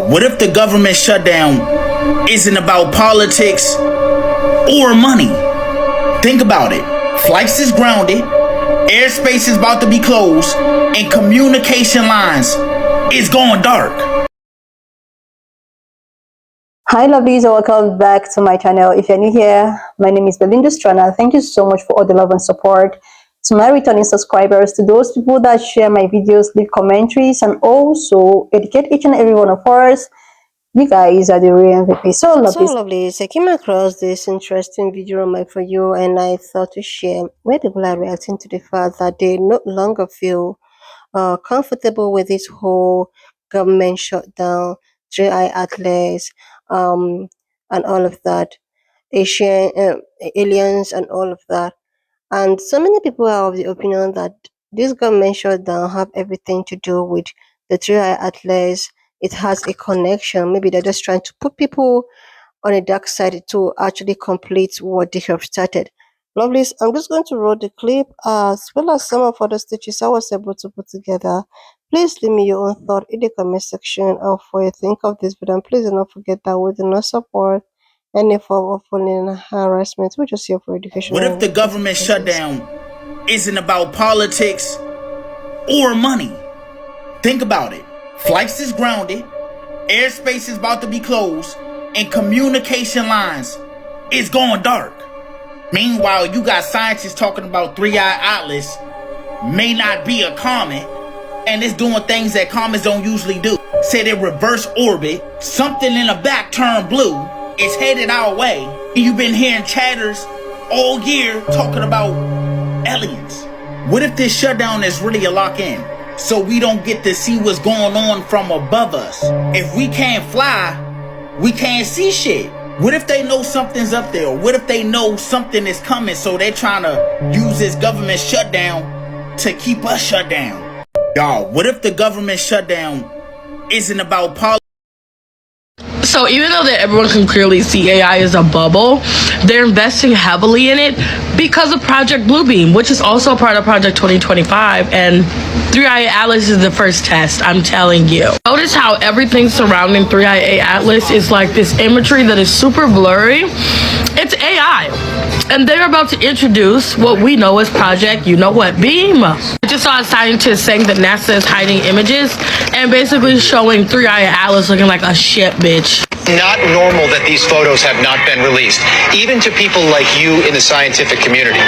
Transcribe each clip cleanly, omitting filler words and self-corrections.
what if the government shutdown isn't about politics or money? Think about it. Flights is grounded, airspace is about to be closed, and communication lines is going dark. Hi lovelies, and welcome back to my channel. If you're new here, my name is Belinda Strana. Thank you so much for all the love and support. To my returning subscribers, to those people that share my videos, leave commentaries, and also educate each and every one of us, you guys are the real MVP. So lovelies, I came across this interesting video on my For You, and I thought to share where people are reacting to the fact that they no longer feel comfortable with this whole government shutdown, 3i atlas, and all of that, Asian aliens, and all of that. And so many people are of the opinion that this government shutdown have everything to do with the 3i atlas. It has a connection. Maybe they're just trying to put people on a dark side to actually complete what they have started. Lovelies, I'm just going to roll the clip as well as some of other stitches I was able to put together. Please leave me your own thought in the comment section of what you think of this video. And please do not forget that we do not support any form of bullying and harassment. We're just here for education. What if the government shutdown isn't about politics or money? Think about it. Flights is grounded, airspace is about to be closed, and communication lines is going dark. Meanwhile, you got scientists talking about 3i atlas may not be a comet, and it's doing things that comets don't usually do. Say they reverse orbit, something in the back turned blue, it's headed our way, and you've been hearing chatters all year talking about aliens. What if this shutdown is really a lock-in, so we don't get to see what's going on from above us? If we can't fly, we can't see shit. What if they know something's up there? What if they know something is coming, so they're trying to use this government shutdown to keep us shut down? Y'all, what if the government shutdown isn't about politics? So even though that everyone can clearly see AI is a bubble, they're investing heavily in it because of Project Bluebeam, which is also part of Project 2025, and 3i atlas is the first test, I'm telling you. Notice how everything surrounding 3i atlas is like this imagery that is super blurry. It's AI, and they're about to introduce what we know as Project Beam. I just saw a scientist saying that NASA is hiding images and basically showing 3i atlas looking like a shit bitch. Not normal that these photos have not been released, even to people like you in the scientific community.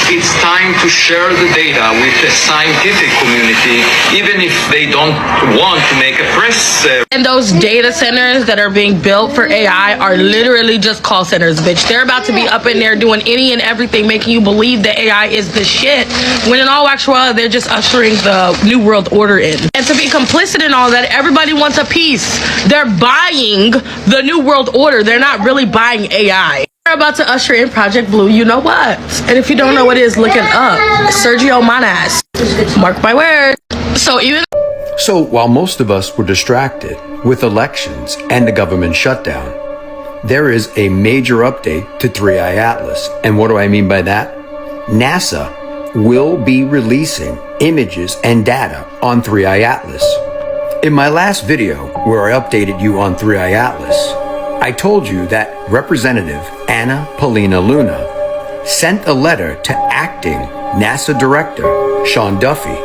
It's time to share the data with the scientific community, even if they don't want to make a press. And those data centers that are being built for AI are literally just call centers, bitch. They're about to be up in there doing any and everything, making you believe that AI is the shit, when in all actuality, they're just ushering the New World Order in. And to be complicit in all that, everybody wants a piece. They're buying the New World Order. They're not really buying AI. We're about to usher in Project Blue, you know what? And if you don't know what it is, look it up. Sergio Manas. Mark my word. So while most of us were distracted with elections and the government shutdown, there is a major update to 3i atlas. And what do I mean by that? NASA will be releasing images and data on 3i atlas. In my last video, where I updated you on 3i atlas, I told you that Representative Anna Paulina Luna sent a letter to acting NASA Director Sean Duffy.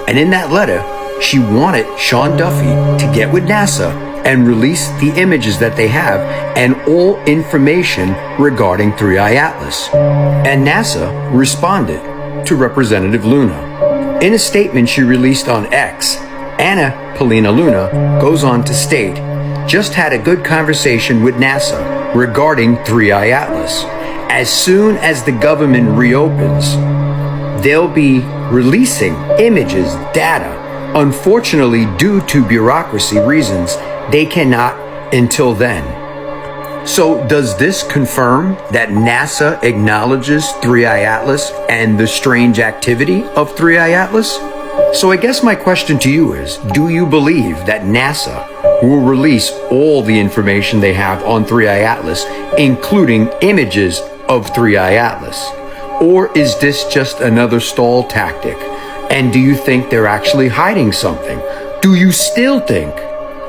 And in that letter, she wanted Sean Duffy to get with NASA and release the images that they have and all information regarding 3i atlas. And NASA responded to Representative Luna. In a statement she released on X, Anna Paulina Luna goes on to state, just had a good conversation with NASA regarding 3i atlas. As soon as the government reopens, they'll be releasing images, data. Unfortunately, due to bureaucracy reasons, they cannot until then. So does this confirm that NASA acknowledges 3i atlas and the strange activity of 3i atlas? So I guess my question to you is, do you believe that NASA will release all the information they have on 3i atlas, including images of 3i atlas? Or is this just another stall tactic? And do you think they're actually hiding something Do you still think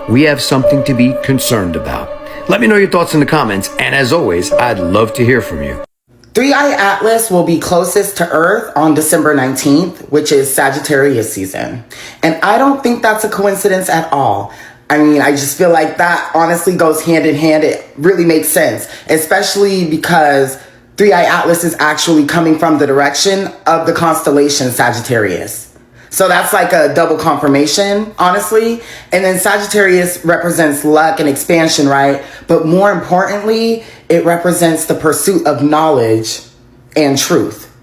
we have something to be concerned about? Let me know your thoughts in the comments, and as always, I'd love to hear from you. 3i Atlas will be closest to Earth on December 19th, which is Sagittarius season. And I don't think that's a coincidence at all. I mean, I just feel like that honestly goes hand in hand. It really makes sense, especially because 3i Atlas is actually coming from the direction of the constellation Sagittarius. So that's like a double confirmation, honestly. And then Sagittarius represents luck and expansion, right? But more importantly, it represents the pursuit of knowledge and truth.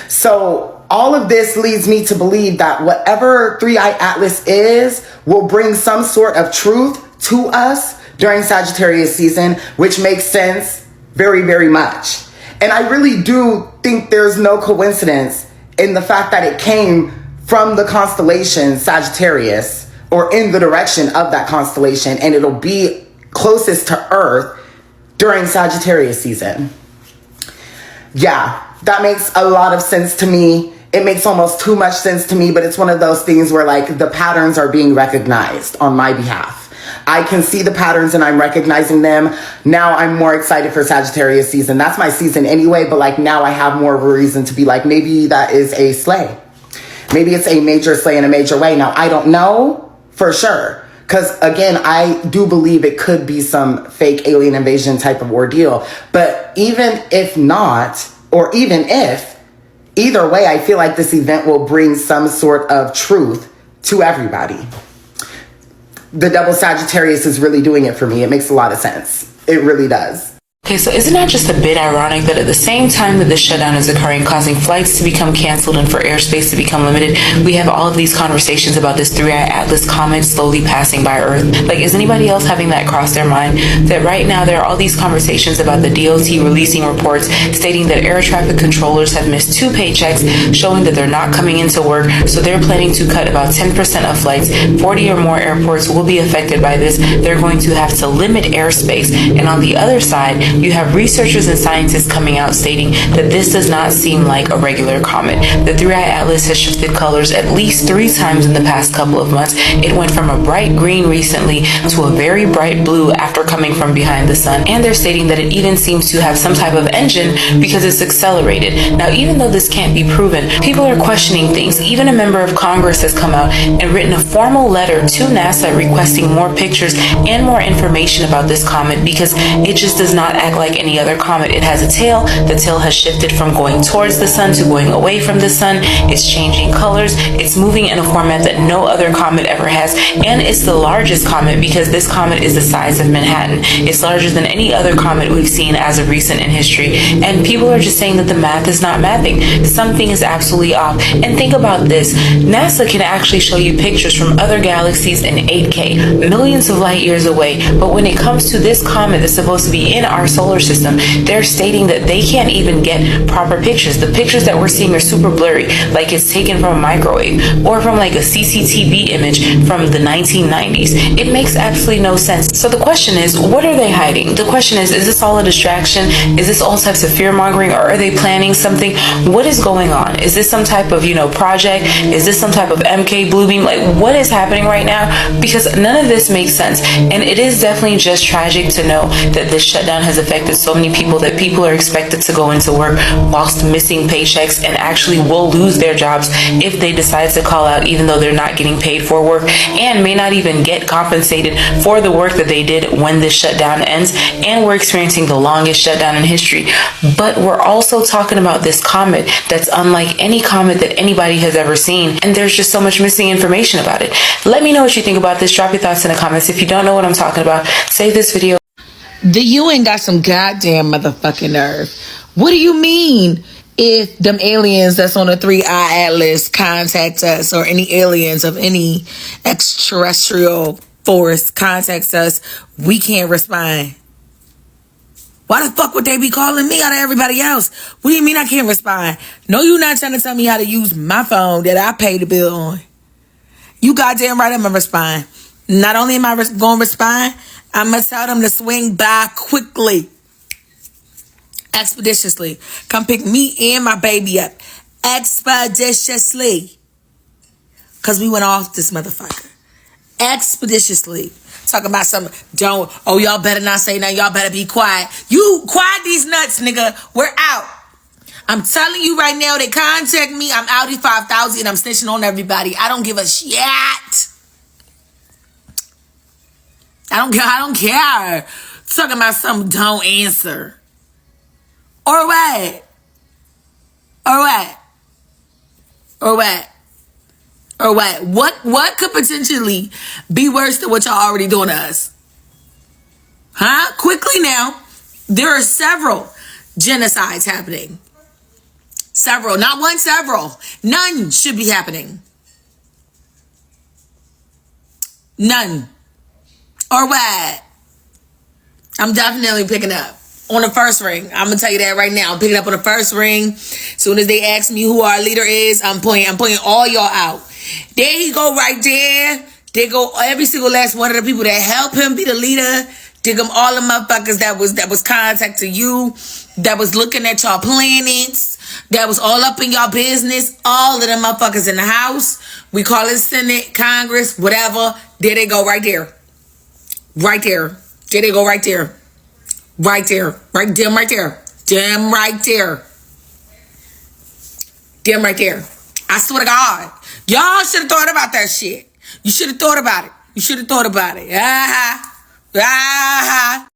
So all of this leads me to believe that whatever 3i Atlas is will bring some sort of truth to us during Sagittarius season, which makes sense very, very much. And I really do think there's no coincidence in the fact that it came from the constellation Sagittarius, or in the direction of that constellation, and it'll be closest to Earth during Sagittarius season. Yeah, that makes a lot of sense to me. It makes almost too much sense to me, but it's one of those things where like the patterns are being recognized on my behalf. I can see the patterns and I'm recognizing them. Now I'm more excited for Sagittarius season. That's my season anyway, but like now I have more of a reason to be like, maybe that is a sleigh. Maybe it's a major sleigh in a major way. Now, I don't know for sure. Because, again, I do believe it could be some fake alien invasion type of ordeal. But even if not, or even if, either way, I feel like this event will bring some sort of truth to everybody. The double Sagittarius is really doing it for me. It makes a lot of sense. It really does. Okay, so isn't that just a bit ironic that at the same time that this shutdown is occurring, causing flights to become canceled and for airspace to become limited, we have all of these conversations about this 3i Atlas comet slowly passing by Earth? Like, is anybody else having that cross their mind? That right now there are all these conversations about the DOT releasing reports stating that air traffic controllers have missed 2 paychecks, showing that they're not coming into work, so they're planning to cut about 10% of flights. 40 or more airports will be affected by this. They're going to have to limit airspace. And on the other side, you have researchers and scientists coming out stating that this does not seem like a regular comet. The 3i Atlas has shifted colors at least 3 times in the past couple of months. It went from a bright green recently to a very bright blue after coming from behind the sun. And they're stating that it even seems to have some type of engine because it's accelerated. Now, even though this can't be proven, people are questioning things. Even a member of Congress has come out and written a formal letter to NASA requesting more pictures and more information about this comet because it just does not act like any other comet. It has a tail. The tail has shifted from going towards the sun to going away from the sun. It's changing colors. It's moving in a format that no other comet ever has. And it's the largest comet because this comet is the size of Manhattan. It's larger than any other comet we've seen as of recent in history. And people are just saying that the math is not mathing. Something is absolutely off. And think about this. NASA can actually show you pictures from other galaxies in 8K, millions of light years away. But when it comes to this comet that's supposed to be in our solar system, they're stating that they can't even get proper pictures. The pictures that we're seeing are super blurry, like it's taken from a microwave or from like a CCTV image from the 1990s. It makes absolutely no sense. So the question is, what are they hiding? The question is this all a distraction? Is this all types of fear mongering, or are they planning something? What is going on? Is this some type of, project? Is this some type of MK Bluebeam? Like, what is happening right now? Because none of this makes sense. And it is definitely just tragic to know that this shutdown has affected so many people, that people are expected to go into work whilst missing paychecks and actually will lose their jobs if they decide to call out, even though they're not getting paid for work and may not even get compensated for the work that they did when this shutdown ends. And we're experiencing the longest shutdown in history. But we're also talking about this comet that's unlike any comet that anybody has ever seen, and there's just so much missing information about it. Let me know what you think about this. Drop your thoughts in the comments. If you don't know what I'm talking about, save this video. The UN got some goddamn motherfucking nerve. What do you mean if them aliens that's on the 3i Atlas contact us, or any aliens of any extraterrestrial force contacts us, we can't respond? Why the fuck would they be calling me out of everybody else? What do you mean I can't respond? No, you're not trying to tell me how to use my phone that I pay the bill on. You goddamn right I'm going to respond. Not only am I going to respond, I'm going to tell them to swing by quickly, expeditiously. Come pick me and my baby up expeditiously. Because we went off this motherfucker. expeditiously. Talking about some don't, oh, y'all better not say nothing, y'all better be quiet. You quiet these nuts, nigga. We're out. I'm telling you right now, they contact me. I'm Audi 5000 and I'm snitching on everybody. I don't give a shit. I don't care. Talking about some don't answer. Or what? What could potentially be worse than what y'all already doing to us? Huh? Quickly now, there are several genocides happening. Several, not one, several. None should be happening. None. Or what? I'm definitely picking up on the first ring. I'm gonna tell you that right now. I'm picking up on the first ring. Soon as they ask me who our leader is, I'm pointing all y'all out. There he go right there. There go every single last one of the people that help him be the leader. Dig them all the motherfuckers that was contacting you, that was looking at y'all planets, that was all up in y'all business. All of them motherfuckers in the house. We call it Senate, Congress, whatever. There they go right there. Right there. There they go right there. Right there. Right, them right there. Them right there. Them right there. I swear to God. Y'all should have thought about that shit. You should have thought about it. You should have thought about it.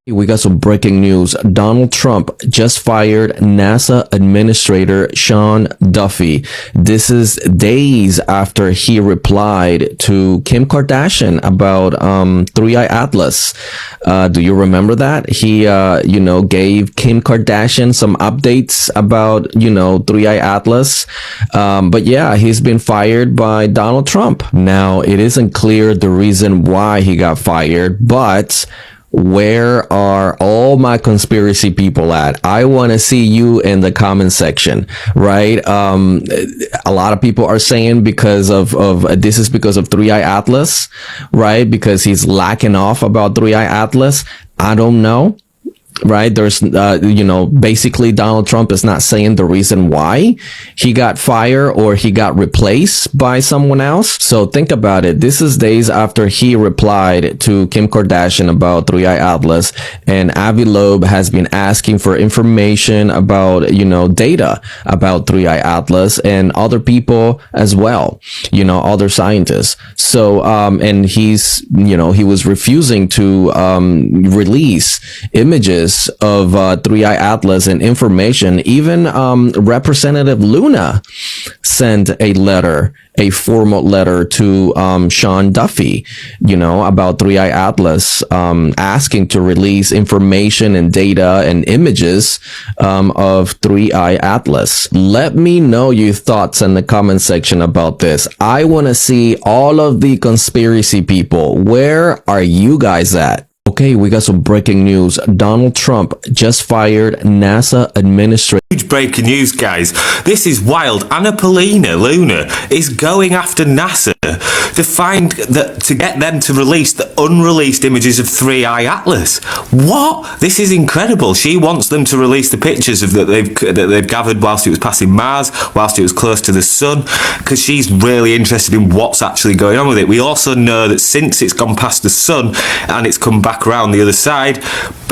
We got some breaking news. Donald Trump just fired NASA Administrator Sean Duffy. This is days after he replied to Kim Kardashian about 3i Atlas. Do you remember that? He, gave Kim Kardashian some updates about, 3i Atlas. But yeah, he's been fired by Donald Trump. Now, it isn't clear the reason why he got fired, but where are all my conspiracy people at? I want to see you in the comment section, right? A lot of people are saying because of this is because of 3i Atlas, right? Because he's lacking off about 3i Atlas. I don't know. Right. There's, basically Donald Trump is not saying the reason why he got fired or he got replaced by someone else. So think about it. This is days after he replied to Kim Kardashian about 3i Atlas, and Avi Loeb has been asking for information about, data about 3i Atlas and other people as well, other scientists. So, and he's, he was refusing to, release images of 3i Atlas and information. Even Representative Luna sent a formal letter to Sean Duffy, about 3i Atlas, asking to release information and data and images of 3i Atlas. Let me know your thoughts in the comment section about this. I want to see all of the conspiracy people. Where are you guys at? Okay, we got some breaking news. Donald Trump just fired NASA administrator. Huge breaking news, guys. This is wild. Anna Luna is going after NASA to get them to release the unreleased images of 3i Atlas. What? This is incredible. She wants them to release the pictures that they've gathered whilst it was passing Mars, whilst it was close to the sun, because she's really interested in what's actually going on with it. We also know that since it's gone past the sun and it's come back around the other side,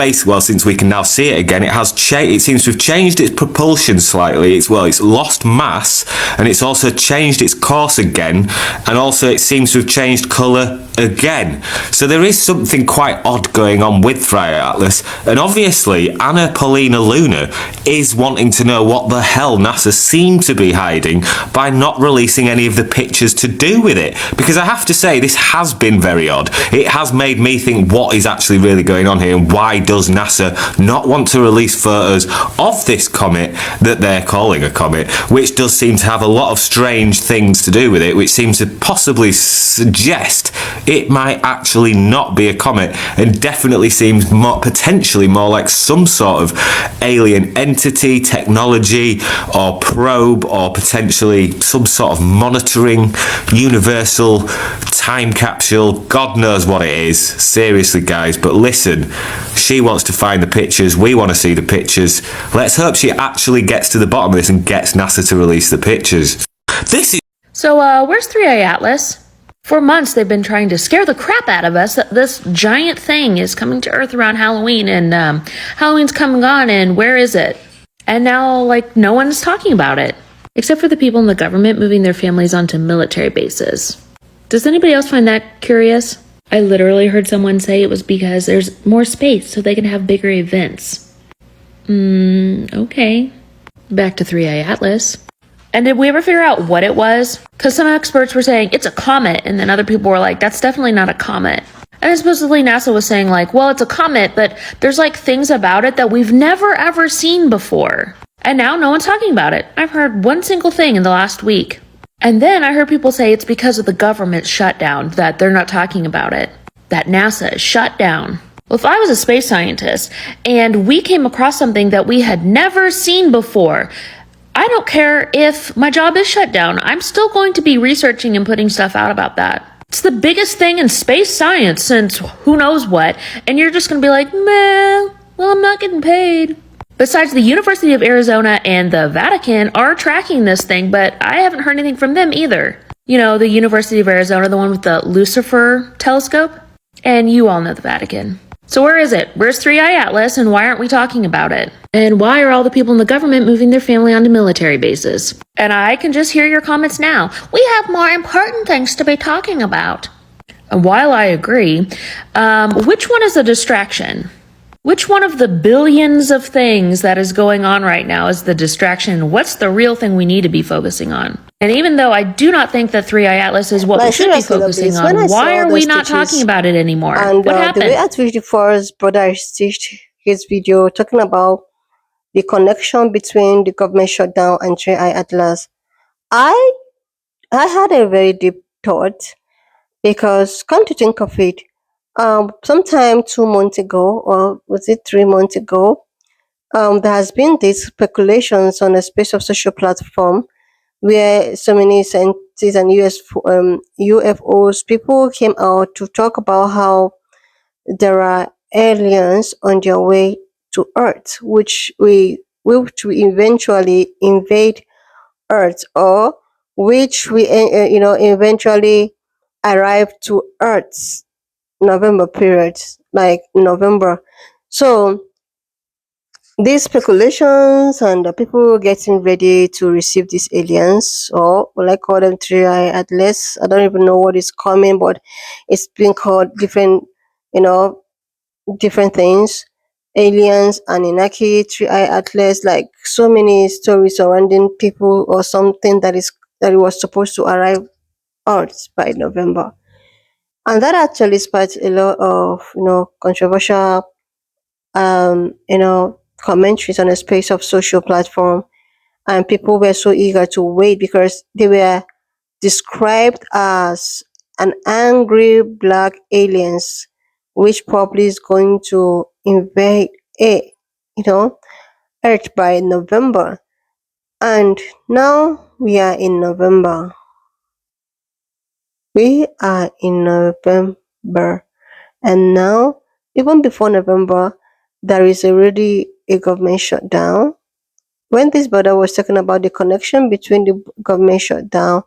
since we can now see it again, it seems to have changed its propulsion slightly. It's lost mass, and it's also changed its course again, and also it seems to have changed colour again. So there is something quite odd going on with 3i Atlas, and obviously Anna Luna is wanting to know what the hell NASA seem to be hiding by not releasing any of the pictures to do with it, because I have to say this has been very odd. It has made me think, what is actually really going on here, and why does NASA not want to release photos of this comet that they're calling a comet, which does seem to have a lot of strange things to do with it, which seems to possibly suggest it might actually not be a comet, and definitely seems potentially more like some sort of alien entity, technology, or probe, or potentially some sort of monitoring universal time capsule. God knows what it is. Seriously, guys. But listen, she wants to find the pictures. We want to see the pictures. Let's hope she actually gets to the bottom of this and gets NASA to release the pictures. So, where's 3i Atlas? For months, they've been trying to scare the crap out of us that this giant thing is coming to Earth around Halloween, and Halloween's coming on, and where is it? And now, like, no one's talking about it, except for the people in the government moving their families onto military bases. Does anybody else find that curious? I literally heard someone say it was because there's more space so they can have bigger events. Okay. Back to 3i Atlas. And did we ever figure out what it was? Because some experts were saying it's a comet, and then other people were like, that's definitely not a comet. And then supposedly NASA was saying like, well, it's a comet, but there's like things about it that we've never ever seen before. And now no one's talking about it. I've heard one single thing in the last week. And then I heard people say it's because of the government shutdown that they're not talking about it. That NASA is shut down. Well, if I was a space scientist and we came across something that we had never seen before, I don't care if my job is shut down. I'm still going to be researching and putting stuff out about that. It's the biggest thing in space science since who knows what, and you're just going to be like, meh, well, I'm not getting paid. Besides, the University of Arizona and the Vatican are tracking this thing, but I haven't heard anything from them either. You know, the University of Arizona, the one with the Lucifer telescope, and you all know the Vatican. So where is it? Where's 3i Atlas, and why aren't we talking about it? And why are all the people in the government moving their family onto military bases? And I can just hear your comments now. We have more important things to be talking about. And while I agree, which one is a distraction? Which one of the billions of things that is going on right now is the distraction? What's the real thing we need to be focusing on? And even though I do not think that 3i Atlas is what we should be focusing on, why are we not talking about it anymore? And What happened? the way at which the first brother stitched his video talking about the connection between the government shutdown and 3i Atlas, I had a very deep thought, because come to think of it, sometime 2 months ago, or was it 3 months ago, there has been these speculations on a space of social platform where so many scientists and UFOs people came out to talk about how there are aliens on their way to Earth, which we eventually invade Earth, or which we eventually arrive to Earth's November period, like November. So these speculations and the people getting ready to receive these aliens, or will I call them 3i Atlas? I don't even know what is coming, but it's been called different, different things. Aliens, Anunnaki, 3i Atlas, like so many stories surrounding people or something that it was supposed to arrive Earth by November. And that actually sparked a lot of, controversial, commentaries on a space of social platform. And people were so eager to wait because they were described as an angry black aliens, which probably is going to invade Earth by November. And now we are in November. We are in November. And now, even before November, there is already a government shutdown. When this brother was talking about the connection between the government shutdown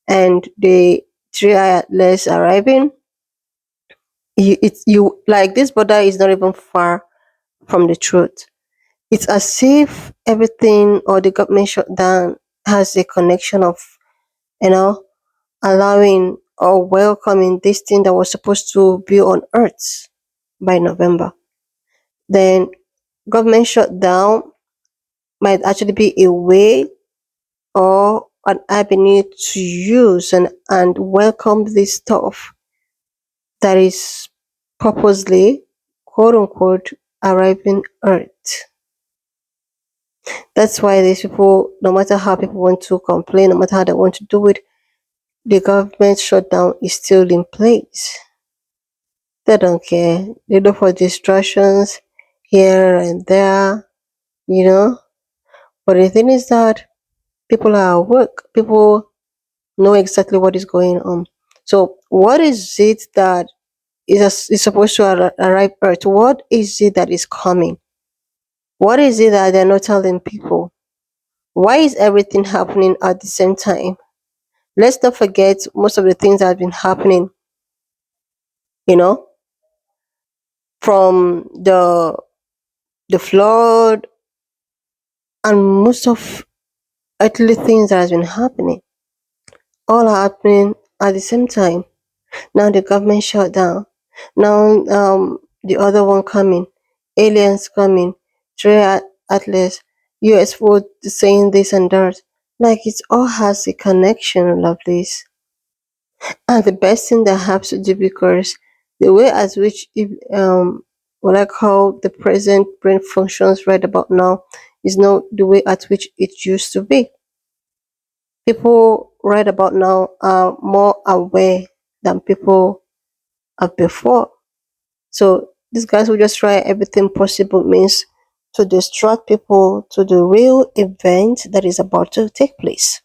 and the 3i Atlas arriving, you like this brother is not even far from the truth. It's as if everything or the government shutdown has a connection of, allowing or welcoming this thing that was supposed to be on Earth by November. Then government shutdown might actually be a way or an avenue to use and welcome this stuff that is purposely, quote unquote, arriving Earth. That's why these people, no matter how people want to complain, no matter how they want to do it, the government shutdown is still in place. They don't care. They look for distractions here and there, But the thing is that people are at work. People know exactly what is going on. So what is it that is supposed to arrive Earth? What is it that is coming? What is it that they're not telling people? Why is everything happening at the same time? Let's not forget most of the things that have been happening, you know, from the flood and most of earthly things that has been happening, all happening at the same time. Now the government shut down. Now the other one coming, aliens coming, Trey Atlas, US food saying this and that. Like it all has a connection, lovelies. And the best thing that has to do because the way at which what I call the present brain functions right about now is not the way at which it used to be. People right about now are more aware than people of before. So these guys will just try everything possible means to distract people to the real event that is about to take place.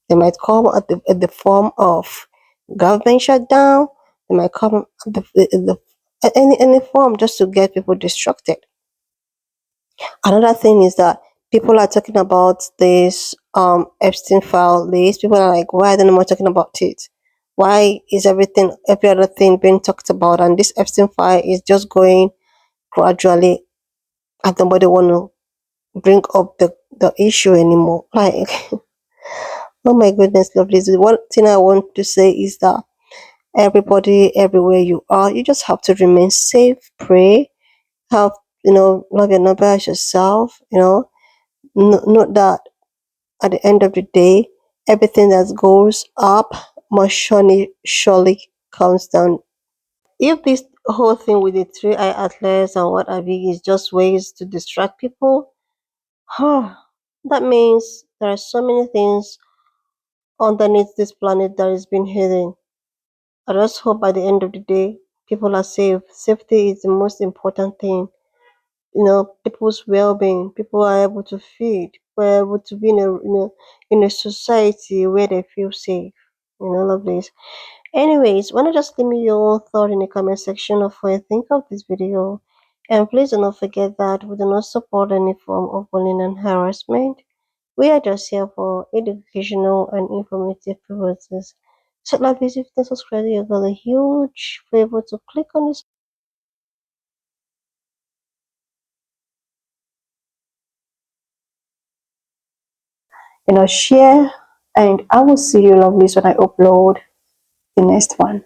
They might come at the form of government shutdown. They might come at any form just to get people distracted. Another thing is that people are talking about this Epstein file list. People are like, why are they not more talking about it? Why is every other thing being talked about, and this Epstein file is just going gradually, and nobody want to bring up the issue anymore? Like, oh my goodness, lovely. The one thing I want to say is that everybody, everywhere you are, you just have to remain safe, pray, have love your neighbor as yourself. Note that at the end of the day, everything that goes up must surely comes down. If this whole thing with the three-eye atlas and what have you is just ways to distract people, that means there are so many things underneath this planet that is being hidden. I just hope by the end of the day, people are safe. Safety is the most important thing. People's well-being. People are able to feed. We're able to be in a society where they feel safe. Love this. Anyways, wanna just leave me your own thought in the comment section of what you think of this video. And please do not forget that we do not support any form of bullying and harassment. We are just here for educational and informative purposes. So, like, please, if you don't subscribe, you're gonna a huge favor to click on this. Share, and I will see you, lovelies, when I upload the next one.